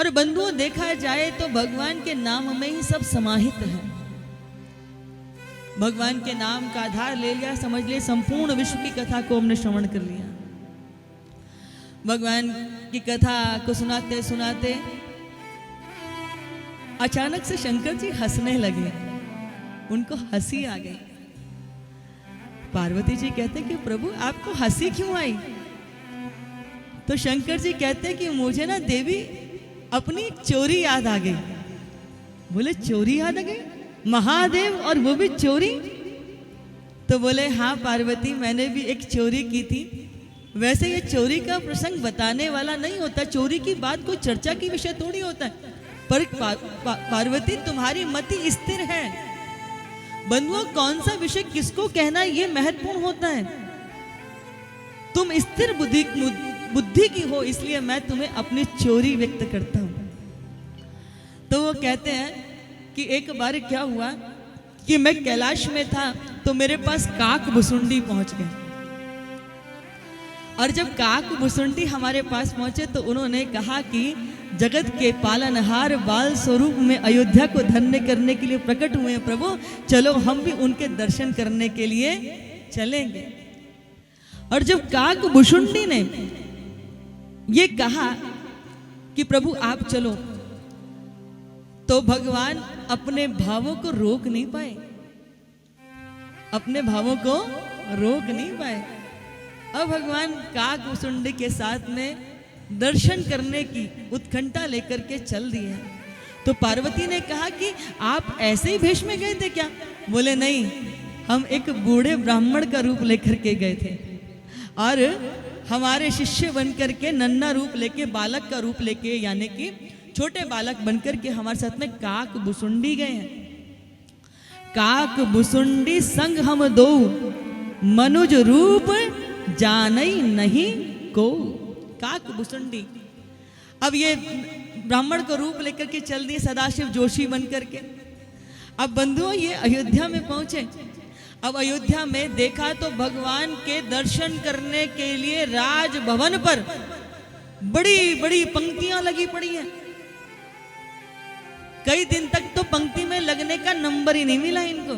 और बंधुओं देखा जाए तो भगवान के नाम में ही सब समाहित है। भगवान के नाम का आधार ले लिया, समझ लिए संपूर्ण विश्व की कथा को हमने श्रवण कर लिया। भगवान की कथा को सुनाते सुनाते अचानक से शंकर जी हंसने लगे, उनको हंसी आ गई। पार्वती जी कहते कि प्रभु आपको हंसी क्यों आई? तो शंकर जी कहते कि मुझे ना देवी अपनी चोरी याद आ गई। बोले चोरी याद आ गई? महादेव और वो भी चोरी? तो बोले हाँ पार्वती, मैंने भी एक चोरी की थी। वैसे ये चोरी का प्रसंग बताने वाला नहीं होता, चोरी की बात कोई चर्चा की विषय थोड़ी होता है, पर पार्वती तुम्हारी मति स्थिर है। बंधुओं कौन सा विषय किसको कहना ये महत्वपूर्ण होता है। तुम स्थिर बुद्धि की हो, इसलिए मैं तुम्हें अपनी चोरी व्यक्त करता हूं। तो वो कहते हैं कि एक बार क्या हुआ कि मैं कैलाश में था तो मेरे पास काक भुसुंडी पहुंच गए। और जब काक भुसुंडी हमारे पास पहुंचे तो उन्होंने कहा कि जगत के पालनहार बाल स्वरूप में अयोध्या को धन्य करने के लिए प्रकट हुए हैं प्रभु, चलो हम भी उनके दर्शन करने के लिए चलेंगे। और जब काक भुसुंडी ने ये कहा कि प्रभु आप चलो, तो भगवान अपने भावों को रोक नहीं पाए, अपने भावों को रोक नहीं पाए। अब भगवान काक भुसुंडी के साथ में दर्शन करने की उत्कंठा लेकर के चल दिए। तो पार्वती ने कहा कि आप ऐसे ही भेष में गए थे क्या? बोले नहीं, हम एक बूढ़े ब्राह्मण का रूप लेकर के गए थे और हमारे शिष्य बनकर के नन्हा रूप लेके, बालक का रूप लेके, यानी कि छोटे बालक बनकर के हमारे साथ में काक भुसुंडी गए हैं। काक भुसुंडी संग हम दो, मनुज रूप जानई नहीं को। काक भुसुंडी, अब ये ब्राह्मण को रूप लेकर के चल दिए सदाशिव जोशी बन करके। अब बंधुओं ये अयोध्या में पहुंचे। अब अयोध्या में देखा तो भगवान के दर्शन करने के लिए राजभवन पर बड़ी बड़ी पंक्तियां लगी पड़ी हैं। कई दिन तक तो पंक्ति में लगने का नंबर ही नहीं मिला इनको।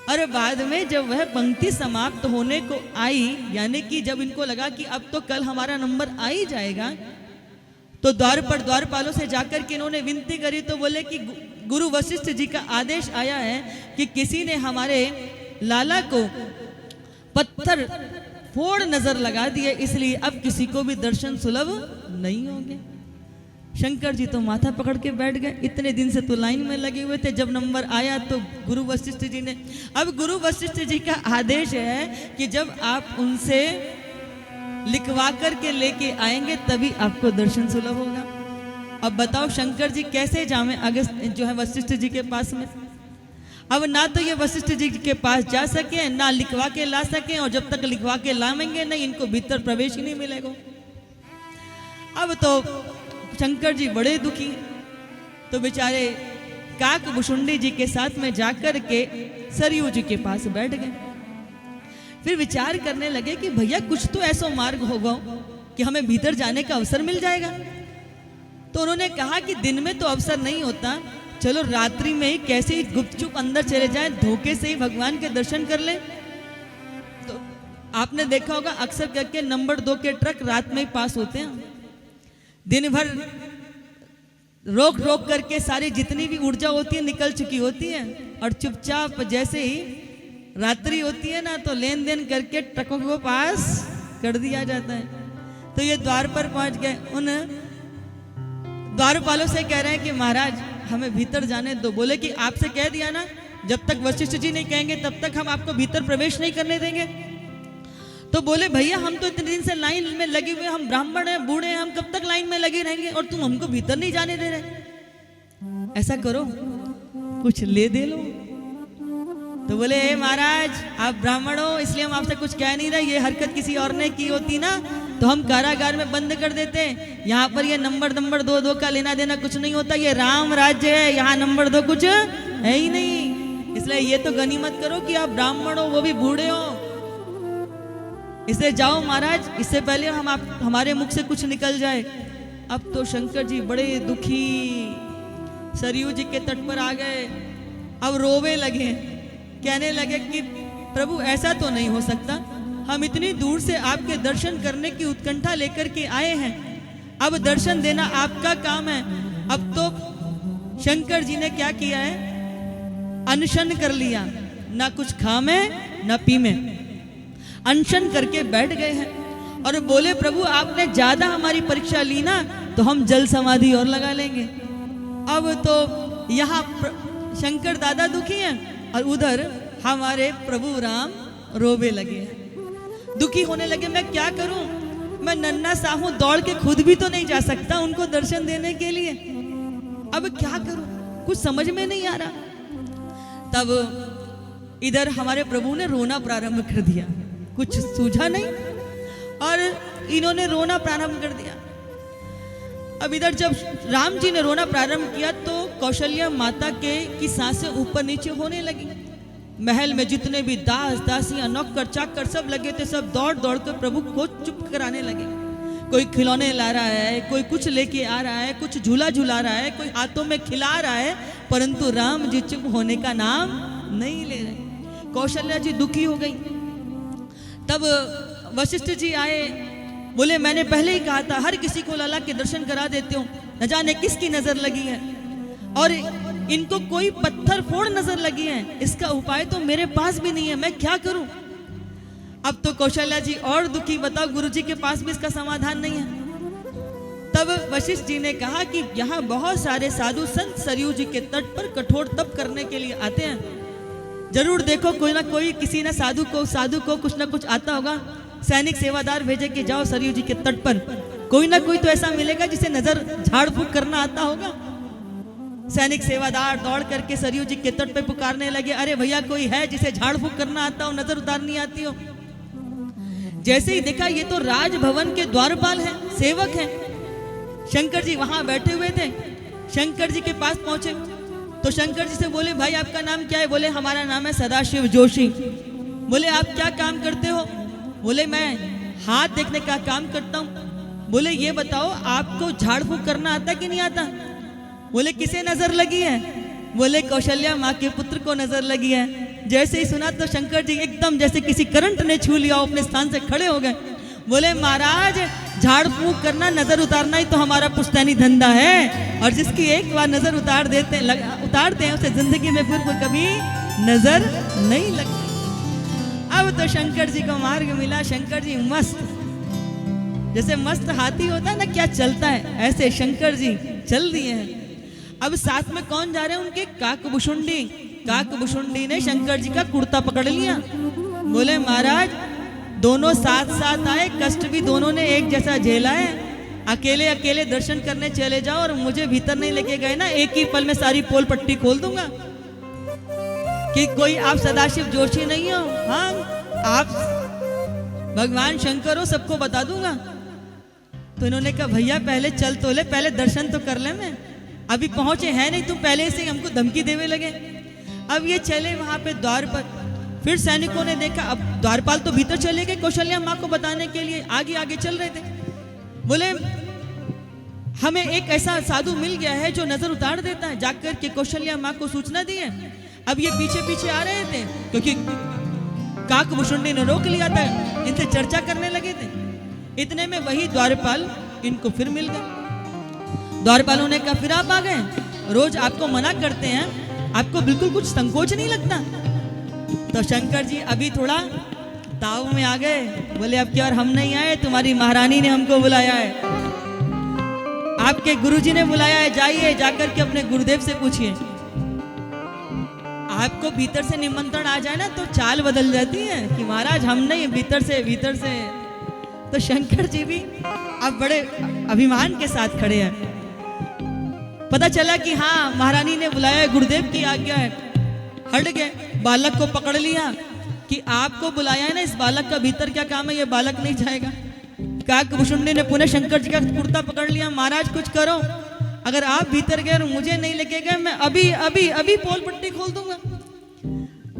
और बाद में जब वह पंक्ति समाप्त होने को आई, यानी कि जब इनको लगा कि अब तो कल हमारा नंबर आ ही जाएगा, तो द्वारपालों से जाकर के इन्होंने विनती करी। तो बोले कि गुरु वशिष्ठ जी का आदेश आया है कि किसी ने हमारे लाला को पत्थर फोड़ नजर लगा दिए, इसलिए अब किसी को भी दर्शन सुलभ नहीं होंगे। शंकर जी तो माथा पकड़ के बैठ गए, इतने दिन से तो लाइन में लगे हुए थे, जब नंबर आया तो गुरु वशिष्ठ जी ने, अब गुरु वशिष्ठ जी का आदेश है कि जब आप उनसे लिखवा कर के लेके आएंगे तभी आपको दर्शन सुलभ होगा। अब बताओ शंकर जी कैसे जावे आगे जो है वशिष्ठ जी के पास में। अब ना तो ये वशिष्ठ जी के पास जा सके, ना लिखवा के ला सके, और जब तक लिखवा के लाएंगे नहीं इनको भीतर प्रवेश ही नहीं मिलेगा। अब तो शंकर जी बड़े दुखी, तो बेचारे काक भुसुंडी जी के साथ में जाकर के सरयू जी के पास बैठ गए। फिर विचार करने लगे कि भैया कुछ तो ऐसा मार्ग होगा कि हमें भीतर जाने का अवसर मिल जाएगा। तो उन्होंने कहा कि दिन में तो अवसर नहीं होता, चलो रात्रि में ही कैसे ही गुपचुप अंदर चले जाए, धोखे से ही भगवान के दर्शन कर ले। तो आपने देखा होगा अक्सर करके नंबर 2 के ट्रक रात में ही पास होते हैं। दिन भर रोक रोक करके सारी जितनी भी ऊर्जा होती है निकल चुकी होती है, और चुपचाप जैसे ही रात्रि होती है ना तो लेन देन करके ट्रकों को पास कर दिया जाता है। तो ये द्वार पर पहुंच गए, उन द्वारपालों से कह रहे हैं कि महाराज हमें भीतर जाने दो। बोले कि आपसे कह दिया ना, जब तक वशिष्ठ जी नहीं कहेंगे तब तक हम आपको भीतर प्रवेश नहीं करने देंगे। तो बोले भैया हम तो इतने दिन से लाइन में लगे हुए, हम ब्राह्मण हैं, बूढ़े हैं, हम कब तक लाइन में लगे रहेंगे और तुम हमको भीतर नहीं जाने दे रहे। ऐसा करो कुछ ले दे लो। तो बोले हे महाराज आप ब्राह्मण हो इसलिए हम आपसे कुछ कह नहीं रहे, ये हरकत किसी और ने की होती ना तो हम कारागार में बंद कर देते। यहाँ पर ये नंबर 2 का लेना देना कुछ नहीं होता, ये राम राज्य है, यहाँ नंबर 2 कुछ है ही नहीं। इसलिए ये तो गनीमत करो कि आप ब्राह्मण हो, वो भी बूढ़े हो। इसलिए जाओ महाराज, इससे पहले हम हमारे मुख से कुछ निकल जाए। अब तो शंकर जी बड़े दुखी सरयू जी के तट पर आ गए। अब रोवे लगे, कहने लगे कि प्रभु ऐसा तो नहीं हो सकता, हम इतनी दूर से आपके दर्शन करने की उत्कंठा लेकर के आए हैं, अब दर्शन देना आपका काम है। अब तो शंकर जी ने क्या किया है, अनशन कर लिया, ना कुछ खा में ना पी में, अनशन करके बैठ गए हैं और बोले प्रभु आपने ज्यादा हमारी परीक्षा ली ना, तो हम जल समाधि और लगा लेंगे। अब तो यहाँ शंकर दादा दुखी हैं और उधर हमारे प्रभु राम रोवे लगे हैं, दुखी होने लगे। मैं क्या करूं, मैं नन्ना सा हूं, दौड़ के खुद भी तो नहीं जा सकता उनको दर्शन देने के लिए, अब क्या करूं, कुछ समझ में नहीं आ रहा। तब इधर हमारे प्रभु ने रोना प्रारंभ कर दिया, कुछ सूझा नहीं और इन्होंने रोना प्रारंभ कर दिया। अब इधर जब राम जी ने रोना प्रारंभ किया तो कौशल्या माता के की सांसें ऊपर नीचे होने लगी। महल में जितने भी दास दासियां नौकर चाकर सब लगे थे, सब दौड़ दौड़ कर प्रभु को चुप कराने लगे। कोई खिलौने ला रहा है, कोई कुछ लेके आ रहा है, कुछ झूला झूला रहा है, कोई हाथों में खिला रहा है, परंतु राम जी चुप होने का नाम नहीं ले रहे। कौशल्या जी दुखी हो गई। तब वशिष्ठ जी आए, बोले मैंने पहले ही कहा था हर किसी को लला के दर्शन करा देते हो, न जाने किसकी नजर लगी है और इनको कोई पत्थर फोड़ नजर लगी है, इसका उपाय तो मेरे पास भी नहीं है, मैं क्या करूं। अब तो कौशल्या जी और दुखी, बताओ गुरुजी के पास भी इसका समाधान नहीं है। तब वशिष्ठ जी ने कहा कि यहाँ बहुत सारे साधु संत सरयू जी के तट पर कठोर तप करने के लिए आते हैं, जरूर देखो कोई ना कोई किसी ना साधु को कुछ ना कुछ आता होगा, सैनिक सेवादार भेजे कि जाओ सरयू जी के तट पर, कोई ना कोई तो ऐसा मिलेगा जिसे नजर झाड़ फूक करना आता होगा। सैनिक सेवादार दौड़ करके सरयू जी के तट पे पुकारने लगे, अरे भैया कोई है जिसे झाड़ फूक करना आता हो, नजर उतारनी आती हो। जैसे ही देखा ये तो राजभवन के द्वारपाल हैं, सेवक हैं। शंकर जी वहां बैठे हुए थे, शंकर जी के पास पहुंचे तो शंकर जी से बोले भाई आपका नाम क्या है? बोले हमारा नाम है सदाशिव जोशी। बोले आप क्या काम करते हो? बोले मैं हाथ देखने का काम करता हूँ। बोले ये बताओ आपको झाड़ फूक करना आता कि नहीं आता? बोले किसे नजर लगी है? बोले कौशल्या माँ के पुत्र को नजर लगी है। जैसे ही सुना तो शंकर जी एकदम जैसे किसी करंट ने छू लिया, अपने स्थान से खड़े हो गए। बोले महाराज झाड़ फूक करना, नजर उतारना ही तो हमारा पुश्तैनी धंधा है, और जिसकी एक बार नजर उतारते हैं उसे जिंदगी में फिर कभी नजर नहीं लगती। अब तो शंकर जी को मार्ग मिला। शंकर जी मस्त, जैसे मस्त हाथी होता है ना, क्या चलता है, ऐसे शंकर जी चल दिए हैं। अब साथ में कौन जा रहे हैं? उनके काकभुशुंडी। काकभुशुंडी ने शंकर जी का कुर्ता पकड़ लिया। बोले महाराज दोनों साथ साथ आए, कष्ट भी दोनों ने एक जैसा झेला है, अकेले अकेले दर्शन करने चले जाओ और मुझे भीतर नहीं लेके गए ना, एक ही पल में सारी पोल पट्टी खोल दूंगा कि कोई आप सदाशिव जोशी नहीं हो, हाँ आप भगवान शंकर हो, सबको बता दूंगा। तो इन्होंने कहा भैया पहले चल तो ले, पहले दर्शन तो कर ले, मैं अभी पहुंचे हैं नहीं, तुम पहले से हमको धमकी देने लगे। अब ये चले वहां पे द्वार पर, फिर सैनिकों ने देखा, अब द्वारपाल तो भीतर चले गए कौशल्या माँ को बताने के लिए, आगे आगे चल रहे थे। बोले हमें एक ऐसा साधु मिल गया है जो नजर उतार देता है, जाकर के कौशल्या माँ को सूचना दी है। अब ये पीछे पीछे आ रहे थे क्योंकि काकभुशुंडी ने रोक लिया था, इनसे चर्चा करने लगे थे। इतने में वही द्वारपाल इनको फिर मिल गए। द्वारपालों ने कहा फिर आप आ गए, रोज आपको मना करते हैं, आपको बिल्कुल कुछ संकोच नहीं लगता? तो शंकर जी अभी थोड़ा ताव में आ गए। बोले अब क्या, और हम नहीं आए, तुम्हारी महारानी ने हमको बुलाया है, आपके गुरुजी ने बुलाया है, जाइए जाकर के अपने गुरुदेव से पूछिए। आपको भीतर से निमंत्रण आ जाए ना तो चाल बदल जाती है कि महाराज हम नहीं, भीतर से। तो शंकर जी भी अब बड़े अभिमान के साथ खड़े हैं। पता चला कि हाँ महारानी ने बुलाया, गुरुदेव की आज्ञा है। हट गए, बालक को पकड़ लिया कि आपको बुलाया है ना, इस बालक का भीतर क्या काम है, ये बालक नहीं जाएगा। काकभुशुंडी ने पुनः शंकर जी का कुर्ता पकड़ लिया, महाराज कुछ करो, अगर आप भीतर गए और मुझे नहीं लेके गए, मैं अभी अभी अभी पोल पट्टी खोल दूंगा।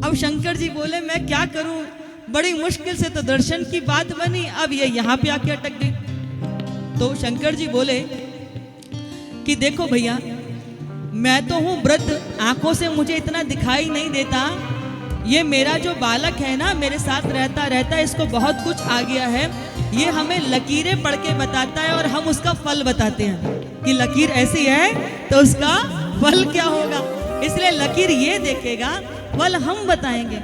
अब शंकर जी बोले मैं क्या करूं, बड़ी मुश्किल से तो दर्शन की बात बनी, अब ये यहाँ पे आके अटक गई। तो शंकर जी बोले कि देखो भैया, मैं तो हूँ वृद्ध, आंखों से मुझे इतना दिखाई नहीं देता, ये मेरा जो बालक है ना, मेरे साथ रहता रहता इसको बहुत कुछ आ गया है, ये हमें लकीरें पढ़ के बताता है और हम उसका फल बताते हैं कि लकीर ऐसी है तो उसका फल क्या होगा। इसलिए लकीर ये देखेगा, फल हम बताएंगे।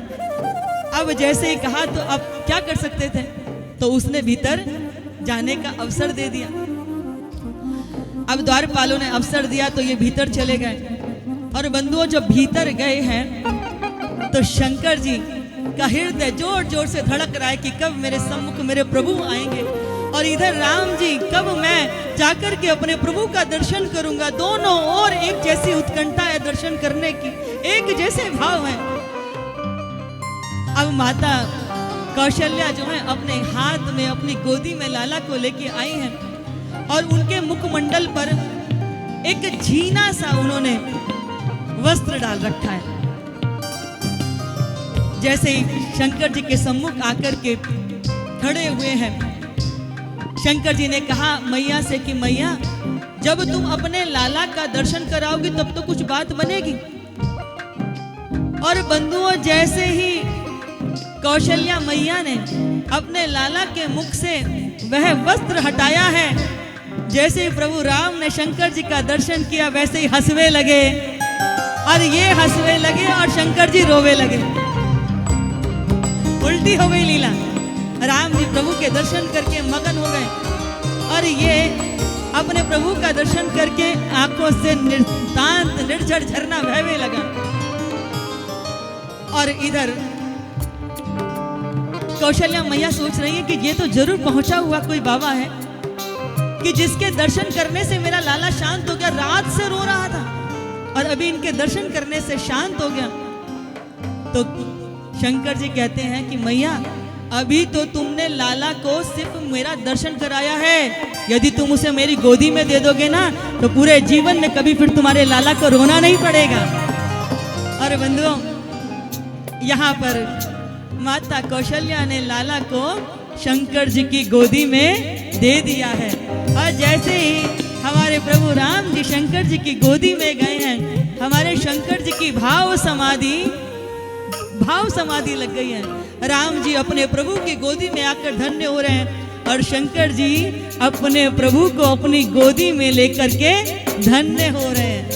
अब जैसे ही कहा तो अब क्या कर सकते थे, तो उसने भीतर जाने का अवसर दे दिया। अब द्वारपालों ने अवसर दिया तो ये भीतर चले गए। और बंधुओं, जब भीतर गए हैं तो शंकर जी का हृदय जोर जोर से धड़क रहा है कि कब मेरे सम्मुख मेरे प्रभु आएंगे, और इधर राम जी कब मैं जाकर के अपने प्रभु का दर्शन करूंगा। दोनों ओर एक जैसी उत्कंठा है दर्शन करने की, एक जैसे भाव है। अब माता कौशल्या जो है अपने हाथ में अपनी गोदी में लाला को लेके आई हैं, और उनके मुखमंडल पर एक झीना सा उन्होंने वस्त्र डाल रखा है। जैसे ही शंकर जी के सम्मुख आकर के खड़े हुए हैं, शंकर जी ने कहा मैया से कि मैया, जब तुम अपने लाला का दर्शन कराओगी तब तो कुछ बात बनेगी। और बंधुओं, जैसे ही कौशल्या मैया ने अपने लाला के मुख से वह वस्त्र हटाया है, जैसे ही प्रभु राम ने शंकर जी का दर्शन किया, वैसे ही हंसवे लगे, और ये हंसवे लगे और शंकर जी रोवे लगे। उल्टी हो गई लीला। राम जी प्रभु के दर्शन करके मगन हो गए, और ये अपने प्रभु का दर्शन करके आंखों से नितांत निर्झर झरना बहने लगा। और इधर कौशल्या मैया सोच रही है कि ये तो जरूर पहुंचा हुआ कोई बाबा है कि जिसके दर्शन करने से मेरा लाला शांत हो गया। रात से रो रहा था और अभी इनके दर्शन करने से शांत हो गया। तो शंकर जी कहते हैं कि मैया, अभी तो तुमने लाला को सिर्फ मेरा दर्शन कराया है, यदि तुम उसे मेरी गोदी में दे दोगे ना, तो पूरे जीवन में कभी फिर तुम्हारे लाला को रोना नहीं पड़ेगा। और बंधुओं, यहाँ पर माता कौशल्या ने लाला को शंकर जी की गोदी में दे दिया है। और जैसे ही हमारे प्रभु राम जी शंकर जी की गोदी में गए हैं, हमारे शंकर जी की भाव समाधि लग गई है। राम जी अपने प्रभु की गोदी में आकर धन्य हो रहे हैं, और शंकर जी अपने प्रभु को अपनी गोदी में लेकर के धन्य हो रहे हैं।